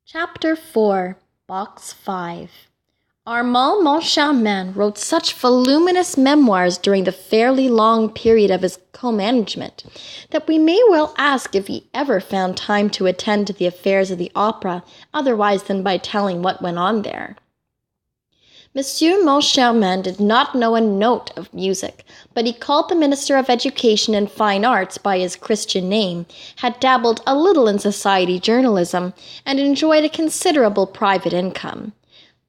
Chapter 4, Box 5. Armand Moncharmin wrote such voluminous memoirs during the fairly long period of his co-management that we may well ask if he ever found time to attend to the affairs of the opera otherwise than by telling what went on there. Monsieur Moncharmin did not know a note of music, but he called the Minister of Education and Fine Arts by his Christian name, had dabbled a little in society journalism, and enjoyed a considerable private income.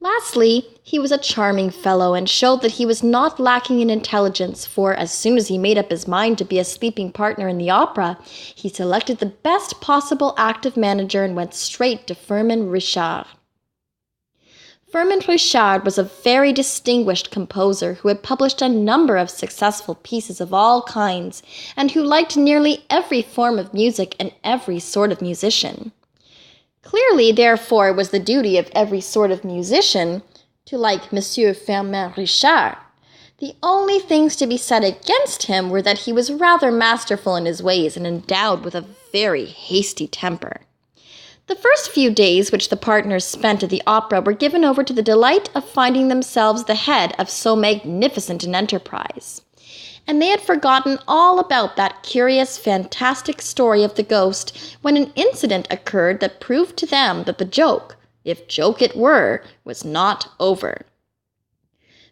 Lastly, he was a charming fellow and showed that he was not lacking in intelligence, for as soon as he made up his mind to be a sleeping partner in the opera, he selected the best possible active manager and went straight to Firmin Richard. Firmin Richard was a very distinguished composer who had published a number of successful pieces of all kinds and who liked nearly every form of music and every sort of musician. Clearly, therefore, it was the duty of every sort of musician to like Monsieur Firmin Richard. The only things to be said against him were that he was rather masterful in his ways and endowed with a very hasty temper. The first few days which the partners spent at the opera were given over to the delight of finding themselves the head of so magnificent an enterprise. And they had forgotten all about that curious, fantastic story of the ghost when an incident occurred that proved to them that the joke, if joke it were, was not over.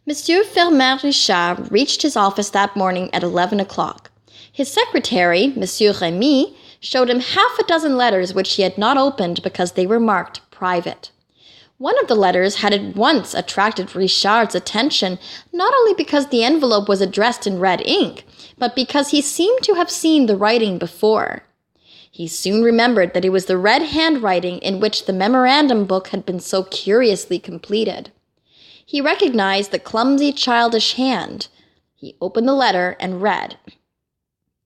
Monsieur Firmin Richard reached his office that morning at 11 o'clock. His secretary, Monsieur Remy, showed him half a dozen letters which he had not opened because they were marked private. One of the letters had at once attracted Richard's attention, not only because the envelope was addressed in red ink, but because he seemed to have seen the writing before. He soon remembered that it was the red handwriting in which the memorandum book had been so curiously completed. He recognized the clumsy, childish hand. He opened the letter and read,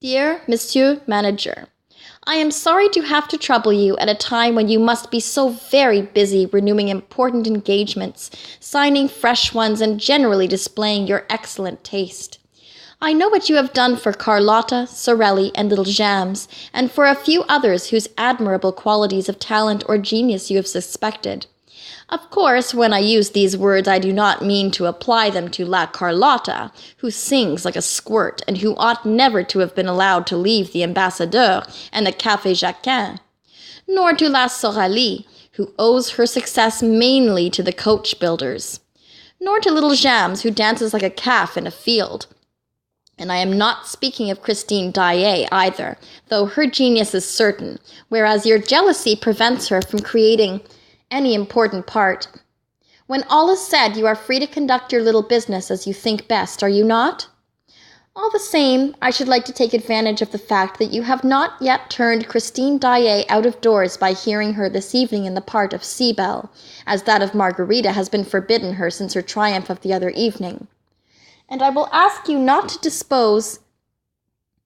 "Dear Monsieur Manager, I am sorry to have to trouble you at a time when you must be so very busy renewing important engagements, signing fresh ones, and generally displaying your excellent taste. I know what you have done for Carlotta, Sorelli, and little Jams, and for a few others whose admirable qualities of talent or genius you have suspected. Of course, when I use these words, I do not mean to apply them to La Carlotta, who sings like a squirt and who ought never to have been allowed to leave the Ambassadeur and the Café Jacquin, nor to La Sorelli, who owes her success mainly to the coach builders, nor to little Jams, who dances like a calf in a field. And I am not speaking of Christine Daae either, though her genius is certain, whereas your jealousy prevents her from creating any important part. When all is said, you are free to conduct your little business as you think best, are you not? All the same, I should like to take advantage of the fact that you have not yet turned Christine Daae out of doors by hearing her this evening in the part of Cybele, as that of Margarita has been forbidden her since her triumph of the other evening. And I will ask you not to dispose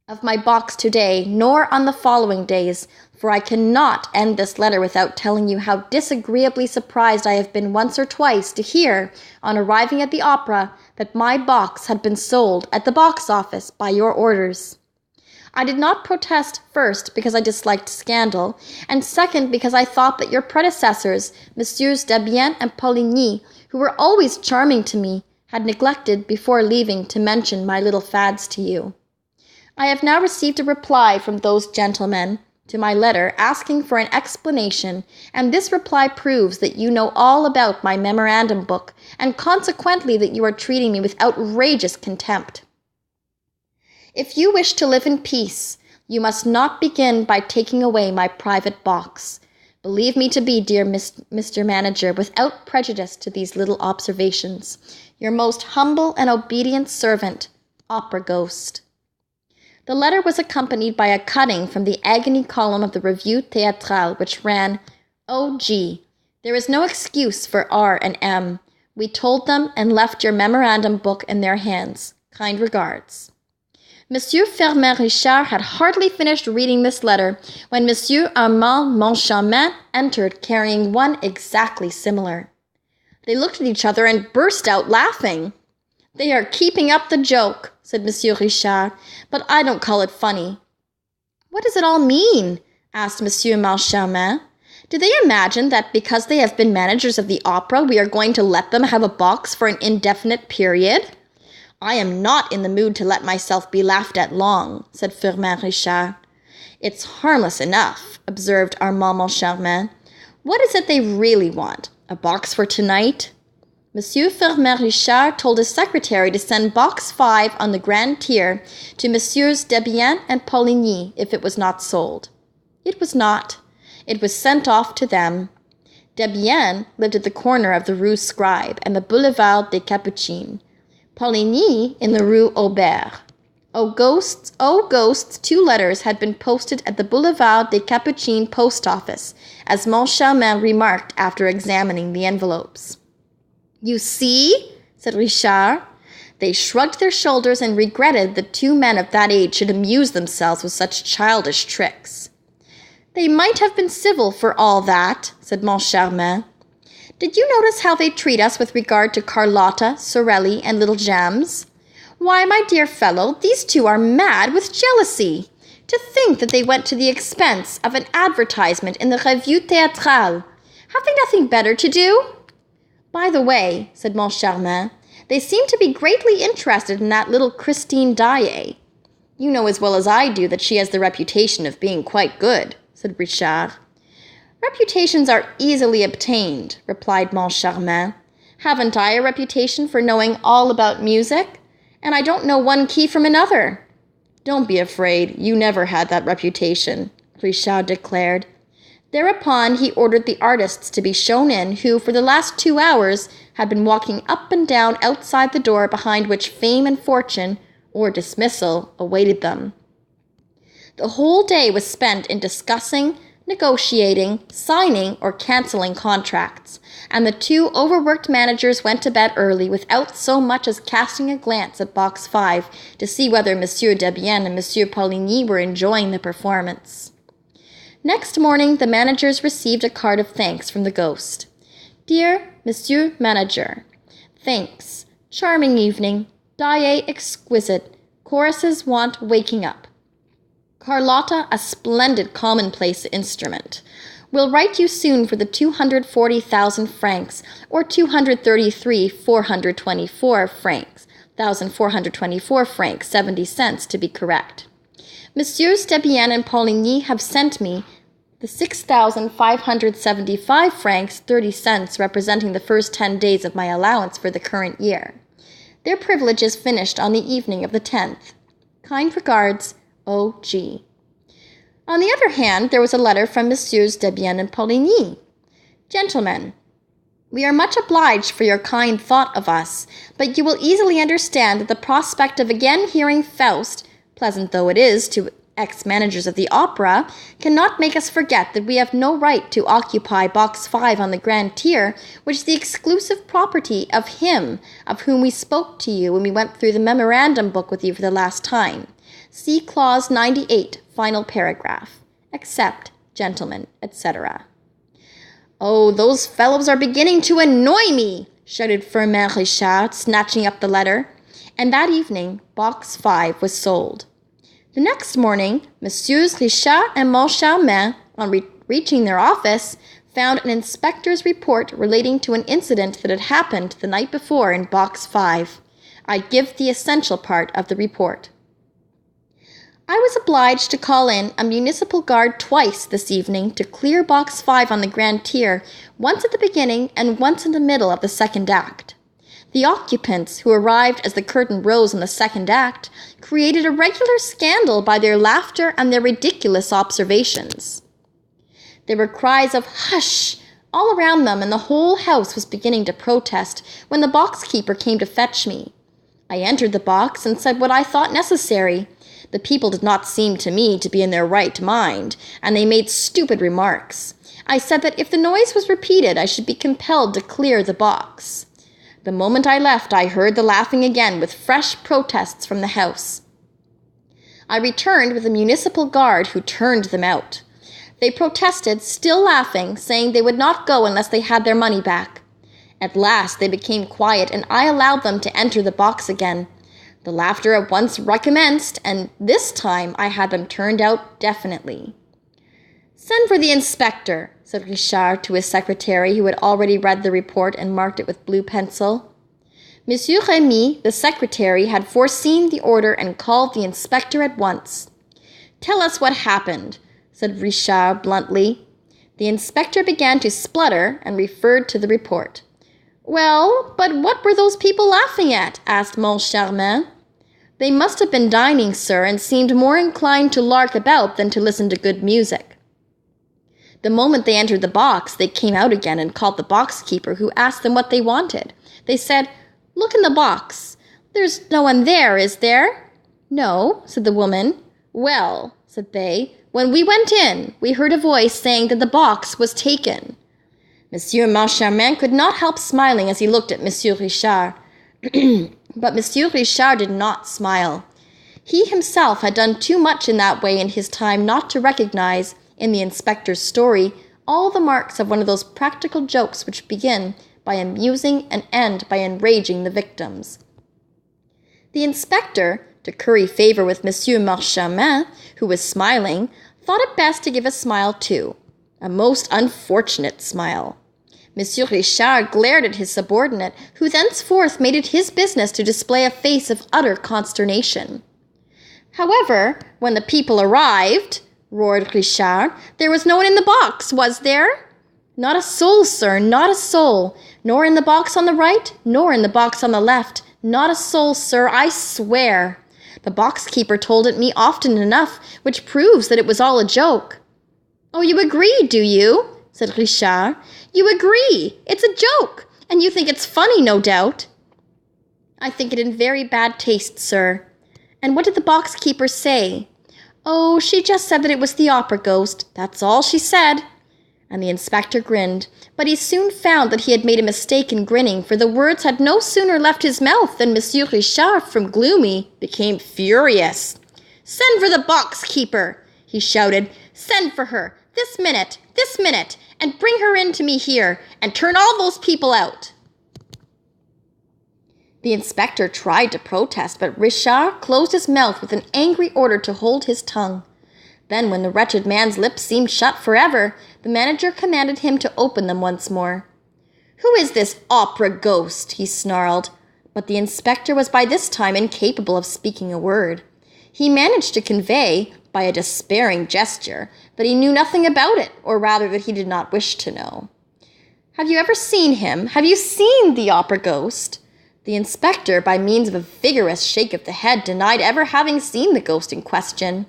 of my box today, nor on the following days, for I cannot end this letter without telling you how disagreeably surprised I have been once or twice to hear, on arriving at the opera, that my box had been sold at the box office by your orders. I did not protest, first, because I disliked scandal, and second, because I thought that your predecessors, Messieurs Debienne and Poligny, who were always charming to me, had neglected, before leaving, to mention my little fads to you. I have now received a reply from those gentlemen to my letter asking for an explanation, and this reply proves that you know all about my memorandum book, and consequently that you are treating me with outrageous contempt. If you wish to live in peace, you must not begin by taking away my private box. Believe me to be, dear Mr. Manager, without prejudice to these little observations, your most humble and obedient servant, Opera Ghost." The letter was accompanied by a cutting from the agony column of the Revue Théâtrale, which ran, "O. G. There is no excuse for R and M. We told them and left your memorandum book in their hands. Kind regards." Monsieur Firmin Richard had hardly finished reading this letter when Monsieur Armand Moncharmin entered carrying one exactly similar. They looked at each other and burst out laughing. "They are keeping up the joke," said Monsieur Richard, "but I don't call it funny." "What does it all mean?" asked Monsieur Moncharmin. Do they imagine that because they have been managers of the opera, we are going to let them have a box for an indefinite period? I am not in the mood to let myself be laughed at long, said Firmin Richard. It's harmless enough, observed Armand Moncharmin. What is it they really want? A box for tonight? Monsieur Firmin Richard told his secretary to send box 5 on the grand tier to Messieurs Debienne and Poligny if it was not sold. It was not. It was sent off to them. Debienne lived at the corner of the Rue Scribe and the Boulevard des Capucines. Poligny in the Rue Aubert. Oh ghosts, 2 letters had been posted at the Boulevard des Capucines post office, as Moncharmin remarked after examining the envelopes. You see, said Richard. They shrugged their shoulders and regretted that 2 men of that age should amuse themselves with such childish tricks. They might have been civil for all that, said Moncharmin. Did you notice how they treat us with regard to Carlotta, Sorelli, and little Gems? Why, my dear fellow, these 2 are mad with jealousy. To think that they went to the expense of an advertisement in the Revue Théâtrale. Have they nothing better to do? By the way, said Moncharmin, they seem to be greatly interested in that little Christine Daae. You know as well as I do that she has the reputation of being quite good, said Richard. Reputations are easily obtained, replied Moncharmin. Haven't I a reputation for knowing all about music? And I don't know one key from another. Don't be afraid, you never had that reputation, Richard declared. Thereupon he ordered the artists to be shown in who, for the last 2 hours, had been walking up and down outside the door behind which fame and fortune, or dismissal, awaited them. The whole day was spent in discussing, negotiating, signing, or cancelling contracts, and the 2 overworked managers went to bed early without so much as casting a glance at box 5 to see whether Monsieur Debienne and Monsieur Poligny were enjoying the performance. Next morning, the managers received a card of thanks from the ghost. Dear Monsieur Manager, thanks. Charming evening. Daae exquisite. Choruses want waking up. Carlotta a splendid commonplace instrument. Will write you soon for the 240,000 francs, or 233,424 francs, 1,424 francs, 70 cents to be correct. Messieurs Debienne and Poligny have sent me the 6,575 francs 30 cents representing the first 10 days of my allowance for the current year. Their privileges finished on the evening of the 10th. Kind regards, O.G. On the other hand, there was a letter from Messieurs Debienne and Poligny. Gentlemen, we are much obliged for your kind thought of us, but you will easily understand that the prospect of again hearing Faust, pleasant though it is to ex-managers of the opera, cannot make us forget that we have no right to occupy box 5 on the grand tier, which is the exclusive property of him of whom we spoke to you when we went through the memorandum book with you for the last time. See clause 98, final paragraph. Accept, gentlemen, etc. Oh, those fellows are beginning to annoy me, shouted Firmin Richard, snatching up the letter. And that evening, box 5 was sold. The next morning, Messieurs Richard and Moncharmin, on reaching their office, found an inspector's report relating to an incident that had happened the night before in box 5. I give the essential part of the report. I was obliged to call in a municipal guard twice this evening to clear box 5 on the grand tier, once at the beginning and once in the middle of the second act. The occupants, who arrived as the curtain rose in the second act, created a regular scandal by their laughter and their ridiculous observations. There were cries of "Hush!" all around them, and the whole house was beginning to protest when the box-keeper came to fetch me. I entered the box and said what I thought necessary. The people did not seem to me to be in their right mind, and they made stupid remarks. I said that if the noise was repeated, I should be compelled to clear the box. The moment I left, I heard the laughing again with fresh protests from the house. I returned with a municipal guard who turned them out. They protested, still laughing, saying they would not go unless they had their money back. At last they became quiet, and I allowed them to enter the box again. The laughter at once recommenced, and this time I had them turned out definitely. Send for the inspector, said Richard to his secretary, who had already read the report and marked it with blue pencil. Monsieur Remy, the secretary, had foreseen the order and called the inspector at once. Tell us what happened, said Richard bluntly. The inspector began to splutter and referred to the report. Well, but what were those people laughing at? Asked Moncharmin. They must have been dining, sir, and seemed more inclined to lark about than to listen to good music. The moment they entered the box, they came out again and called the box-keeper, who asked them what they wanted. They said, Look in the box. There's no one there, is there? No, said the woman. Well, said they, when we went in, we heard a voice saying that the box was taken. Monsieur Moncharmin could not help smiling as he looked at Monsieur Richard. But Monsieur Richard did not smile. He himself had done too much in that way in his time not to recognize, in the inspector's story, all the marks of one of those practical jokes which begin by amusing and end by enraging the victims. The inspector, to curry favor with Monsieur Moncharmin, who was smiling, thought it best to give a smile too, a most unfortunate smile. Monsieur Richard glared at his subordinate, who thenceforth made it his business to display a face of utter consternation. However, when the people arrived, roared Richard, there was no one in the box, was there? Not a soul, sir, not a soul, nor in the box on the right, nor in the box on the left, not a soul, sir, I swear. The box-keeper told it me often enough, which proves that it was all a joke. Oh, you agree, do you? Said Richard. You agree. It's a joke, and you think it's funny, no doubt. I think it in very bad taste, sir. And what did the box-keeper say? Oh, she just said that it was the opera ghost. That's all she said. And the inspector grinned, but he soon found that he had made a mistake in grinning, for the words had no sooner left his mouth than Monsieur Richard, from gloomy, became furious. Send for the box-keeper, he shouted. Send for her, this minute, and bring her in to me here, and turn all those people out. The inspector tried to protest, but Richard closed his mouth with an angry order to hold his tongue. Then, when the wretched man's lips seemed shut forever, the manager commanded him to open them once more. Who is this opera ghost? He snarled. But the inspector was by this time incapable of speaking a word. He managed to convey, by a despairing gesture, that he knew nothing about it, or rather that he did not wish to know. Have you ever seen him? Have you seen the opera ghost? The inspector, by means of a vigorous shake of the head, denied ever having seen the ghost in question.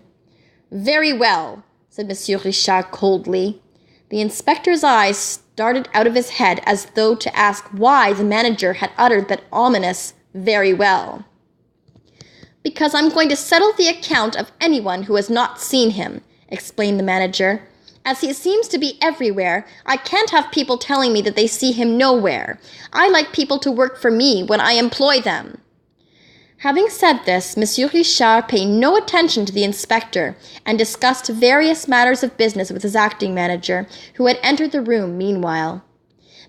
Very well, said Monsieur Richard coldly. The inspector's eyes started out of his head as though to ask why the manager had uttered that ominous very well. Because I'm going to settle the account of anyone who has not seen him, explained the manager. As he seems to be everywhere, I can't have people telling me that they see him nowhere. I like people to work for me when I employ them. Having said this, Monsieur Richard paid no attention to the inspector and discussed various matters of business with his acting manager, who had entered the room meanwhile.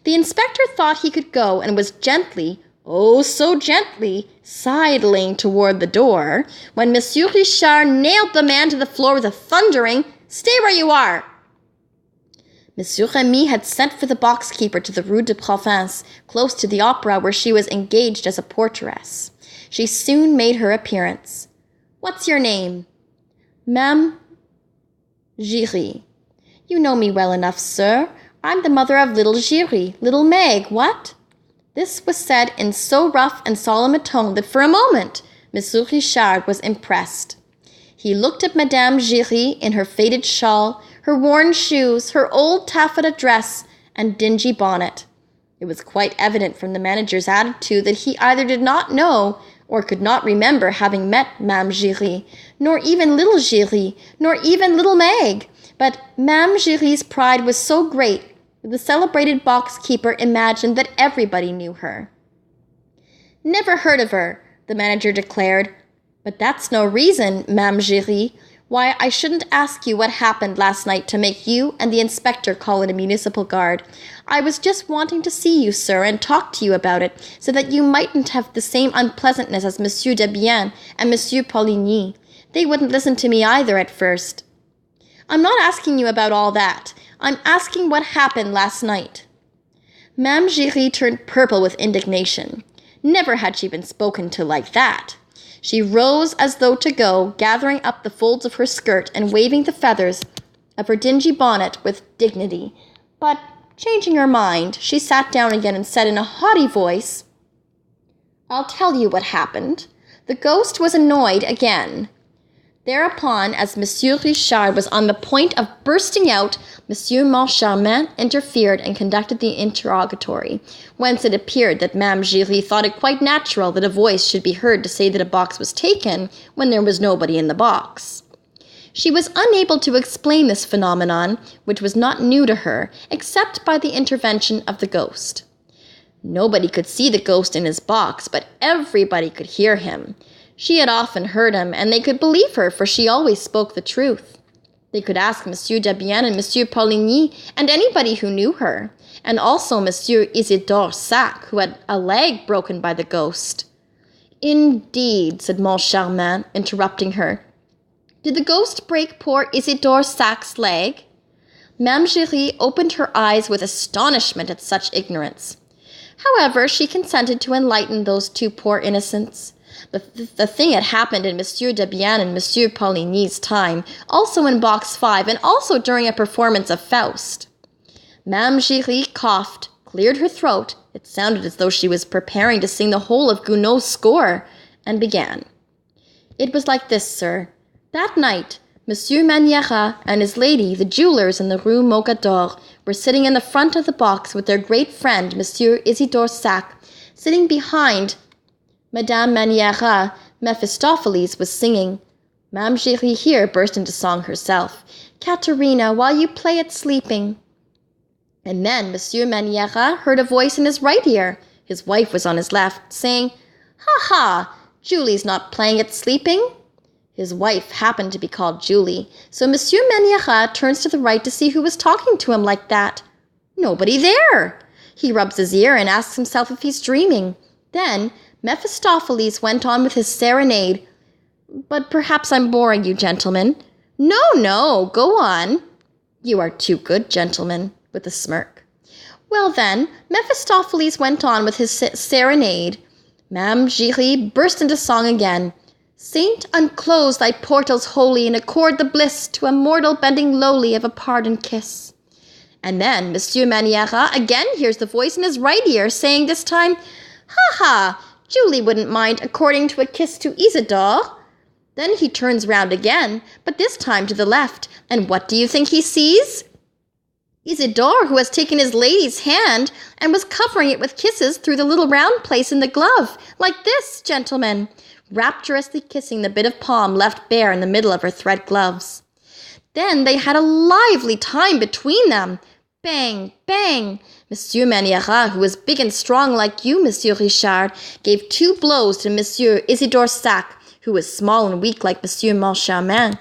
The inspector thought he could go and was gently, oh so gently, sidling toward the door, when Monsieur Richard nailed the man to the floor with a thundering, "Stay where you are!" Monsieur Remy had sent for the box-keeper to the Rue de Provence, close to the opera, where she was engaged as a porteress. She soon made her appearance. What's your name? Ma'am Giry. You know me well enough, sir. I'm the mother of little Giry, little Meg, what? This was said in so rough and solemn a tone that for a moment Monsieur Richard was impressed. He looked at Madame Giry in her faded shawl, her worn shoes, her old taffeta dress, and dingy bonnet. It was quite evident from the manager's attitude that he either did not know or could not remember having met Ma'am Giry, nor even little Giry, nor even little Meg. But Ma'am Giry's pride was so great that the celebrated box-keeper imagined that everybody knew her. Never heard of her, the manager declared. But that's no reason, Ma'am Giry, why I shouldn't ask you what happened last night to make you and the inspector call in a municipal guard. I was just wanting to see you, sir, and talk to you about it, so that you mightn't have the same unpleasantness as Monsieur Debienne and Monsieur Poligny. They wouldn't listen to me either at first. I'm not asking you about all that. I'm asking what happened last night." Mame Giry turned purple with indignation. Never had she been spoken to like that. She rose as though to go, gathering up the folds of her skirt and waving the feathers of her dingy bonnet with dignity. But, changing her mind, she sat down again and said in a haughty voice, "I'll tell you what happened. The ghost was annoyed again." Thereupon, as Monsieur Richard was on the point of bursting out, Monsieur Moncharmin interfered and conducted the interrogatory, whence it appeared that Mame Giry thought it quite natural that a voice should be heard to say that a box was taken when there was nobody in the box. She was unable to explain this phenomenon, which was not new to her, except by the intervention of the ghost. Nobody could see the ghost in his box, but everybody could hear him. She had often heard him, and they could believe her, for she always spoke the truth. They could ask Monsieur Debienne and Monsieur Poligny, and anybody who knew her, and also Monsieur Isidore Sac, who had a leg broken by the ghost. "Indeed," said Moncharmin, interrupting her. "Did the ghost break poor Isidore Sac's leg?" Mame Giry opened her eyes with astonishment at such ignorance. However, she consented to enlighten those two poor innocents. The thing had happened in Monsieur Debienne and Monsieur Poligny's time, also in Box 5, and also during a performance of Faust. Mame Giry coughed, cleared her throat, it sounded as though she was preparing to sing the whole of Gounod's score, and began. "It was like this, sir. That night, Monsieur Maniera and his lady, the jewelers in the Rue Mogador, were sitting in the front of the box with their great friend, Monsieur Isidore Sac, sitting behind Madame Maniera. Mephistopheles was singing. Mame Giry here burst into song herself. 'Caterina, while you play at sleeping.' And then Monsieur Maniera heard a voice in his right ear, his wife was on his left, saying, 'Ha ha, Julie's not playing at sleeping.' His wife happened to be called Julie, so Monsieur Maniera turns to the right to see who was talking to him like that. Nobody there. He rubs his ear and asks himself if he's dreaming. Then Mephistopheles went on with his serenade. But perhaps I'm boring you, gentlemen. No, go on. You are too good, gentlemen, with a smirk. Well then, Mephistopheles went on with his serenade. Mame Giry burst into song again. 'Saint, unclose thy portals holy, and accord the bliss to a mortal bending lowly of a pardon kiss.' And then Monsieur Maniera again hears the voice in his right ear, saying this time, 'Ha ha, Julie wouldn't mind according to a kiss to Isidore.' Then he turns round again, but this time to the left, and what do you think he sees? Isidore, who has taken his lady's hand and was covering it with kisses through the little round place in the glove, like this, gentlemen, rapturously kissing the bit of palm left bare in the middle of her thread gloves. Then they had a lively time between them. Bang, bang. Monsieur Maniera, who was big and strong like you, Monsieur Richard, gave 2 blows to Monsieur Isidore Sac, who was small and weak like Monsieur Moncharmin.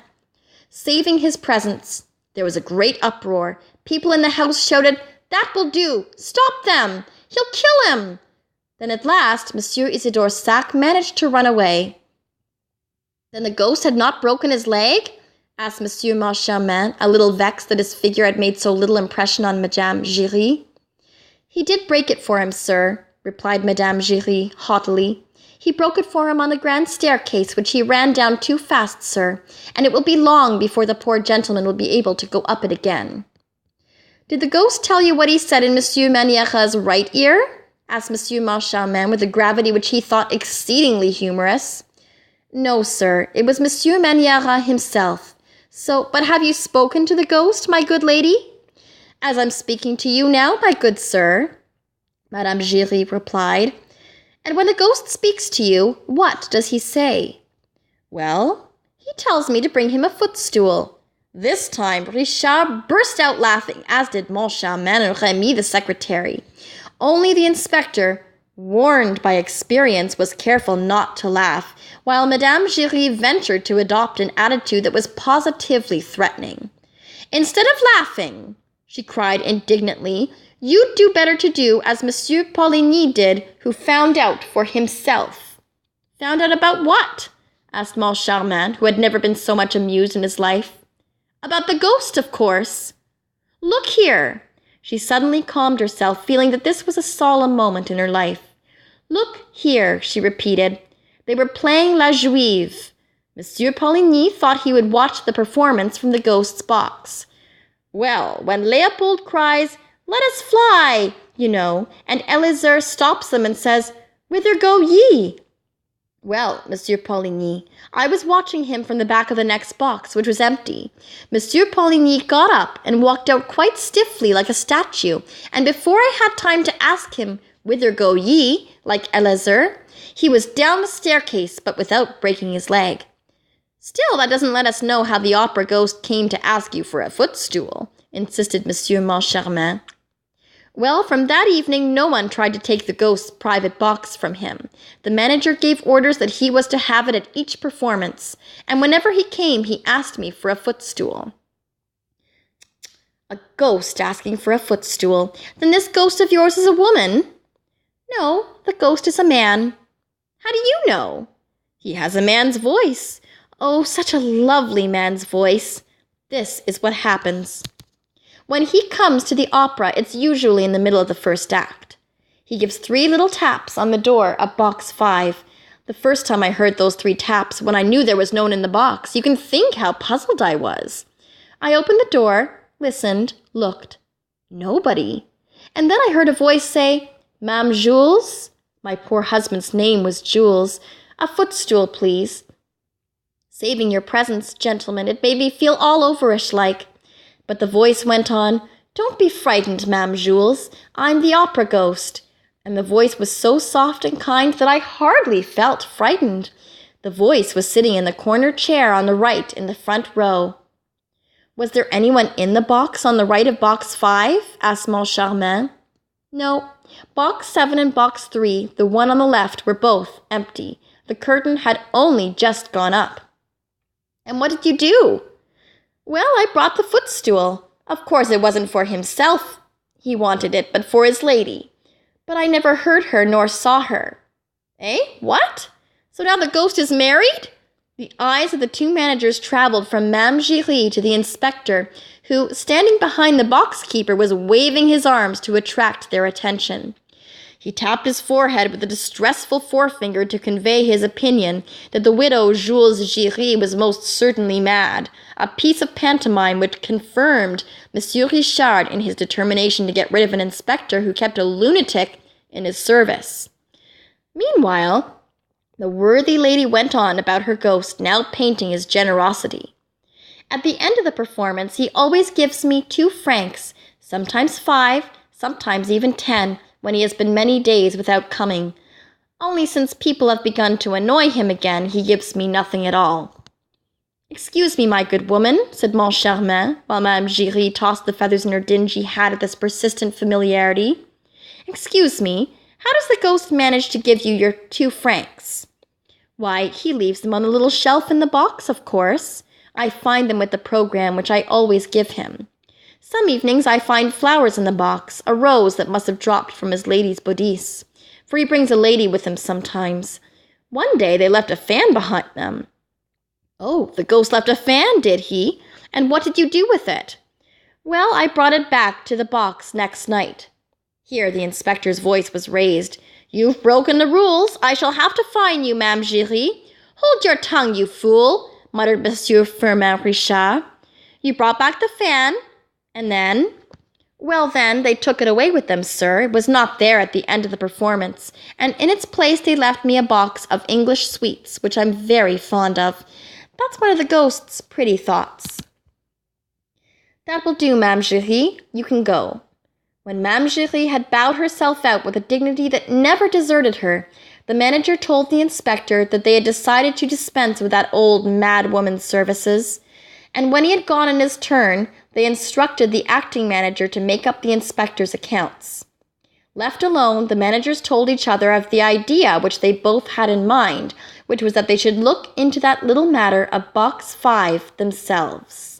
Saving his presence, there was a great uproar. People in the house shouted, 'That will do! Stop them! He'll kill him!' Then at last, Monsieur Isidore Sac managed to run away. Then the ghost had not broken his leg? Asked Monsieur Moncharmin, a little vexed that his figure had made so little impression on Madame Giry. "He did break it for him, sir," replied Madame Giry haughtily. "He broke it for him on the grand staircase, which he ran down too fast, sir, and it will be long before the poor gentleman will be able to go up it again." "Did the ghost tell you what he said in Monsieur Maniera's right ear?" asked Monsieur Moncharmin with a gravity which he thought exceedingly humorous. "No, sir, it was Monsieur Maniera himself. So, but have you spoken to the ghost, my good lady?" "As I'm speaking to you now, my good sir," Madame Giry replied. "And when the ghost speaks to you, what does he say?" "Well, he tells me to bring him a footstool." This time Richard burst out laughing, as did Moncharmin and Remy the secretary. Only the inspector, warned by experience, was careful not to laugh, while Madame Giry ventured to adopt an attitude that was positively threatening. "Instead of laughing," she cried indignantly, "you'd do better to do as Monsieur Poligny did, who found out for himself." "Found out about what?" asked Moncharmin, who had never been so much amused in his life. About the ghost, of course. Look here. She suddenly calmed herself, feeling that this was a solemn moment in her life. Look here, she repeated. They were playing La Juive. Monsieur Poligny thought he would watch the performance from the ghost's box. Well, when Leopold cries, "Let us fly," you know, and Elizur stops them and says, "Whither go ye?" Well, Monsieur Poligny, I was watching him from the back of the next box, which was empty. Monsieur Poligny got up and walked out quite stiffly like a statue, and before I had time to ask him, "Whither go ye?" like Elizur, he was down the staircase, but without breaking his leg. Still, that doesn't let us know how the opera ghost came to ask you for a footstool, insisted Monsieur Moncharmin. Well, from that evening, no one tried to take the ghost's private box from him. The manager gave orders that he was to have it at each performance, and whenever he came, he asked me for a footstool. A ghost asking for a footstool. Then this ghost of yours is a woman? No, the ghost is a man. How do you know? He has a man's voice. Oh, such a lovely man's voice. This is what happens. When he comes to the opera, it's usually in the middle of the first act. He gives 3 little taps on the door of box 5. The first time I heard those 3 taps, when I knew there was no one in the box, you can think how puzzled I was. I opened the door, listened, looked. Nobody. And then I heard a voice say, "Ma'am Jules?" My poor husband's name was Jules. "A footstool, please." Saving your presence, gentlemen, it made me feel all overish like. But the voice went on, "Don't be frightened, Ma'am Jules. I'm the opera ghost." And the voice was so soft and kind that I hardly felt frightened. The voice was sitting in the corner chair on the right in the front row. Was there anyone in the box on the right of box 5? Asked Moncharmin. No. Box 7 and box 3, the one on the left, were both empty. The curtain had only just gone up. And what did you do? Well, I brought the footstool. Of course, it wasn't for himself he wanted it, but for his lady. But I never heard her nor saw her. Eh? What? So now the ghost is married? The eyes of the 2 managers traveled from Mame Giry to the inspector, who, standing behind the box-keeper, was waving his arms to attract their attention. He tapped his forehead with a distressful forefinger to convey his opinion that the widow Jules Giry was most certainly mad, a piece of pantomime which confirmed Monsieur Richard in his determination to get rid of an inspector who kept a lunatic in his service. Meanwhile, the worthy lady went on about her ghost, now painting his generosity. At the end of the performance, he always gives me 2 francs, sometimes 5, sometimes even 10, when he has been many days without coming. Only since people have begun to annoy him again, he gives me nothing at all. "Excuse me, my good woman," said Moncharmin, while Mame Giry tossed the feathers in her dingy hat at this persistent familiarity. "Excuse me, how does the ghost manage to give you your 2 francs? "Why, he leaves them on the little shelf in the box, of course. I find them with the program which I always give him. Some evenings I find flowers in the box, a rose that must have dropped from his lady's bodice, for he brings a lady with him sometimes. One day they left a fan behind them." "Oh, the ghost left a fan, did he? And what did you do with it?" "Well, I brought it back to the box next night." Here the inspector's voice was raised. "You've broken the rules. I shall have to fine you, Mame Giry." "Hold your tongue, you fool," muttered Monsieur Firmin Richard. "You brought back the fan. And then?" "Well, then, they took it away with them, sir. It was not there at the end of the performance, and in its place they left me a box of English sweets, which I'm very fond of. That's one of the ghost's pretty thoughts." "That will do, Mame Giry. You can go." When Mame Giry had bowed herself out with a dignity that never deserted her, the manager told the inspector that they had decided to dispense with that old mad woman's services, and when he had gone in his turn, they instructed the acting manager to make up the inspector's accounts. Left alone, the managers told each other of the idea which they both had in mind, which was that they should look into that little matter of box 5 themselves.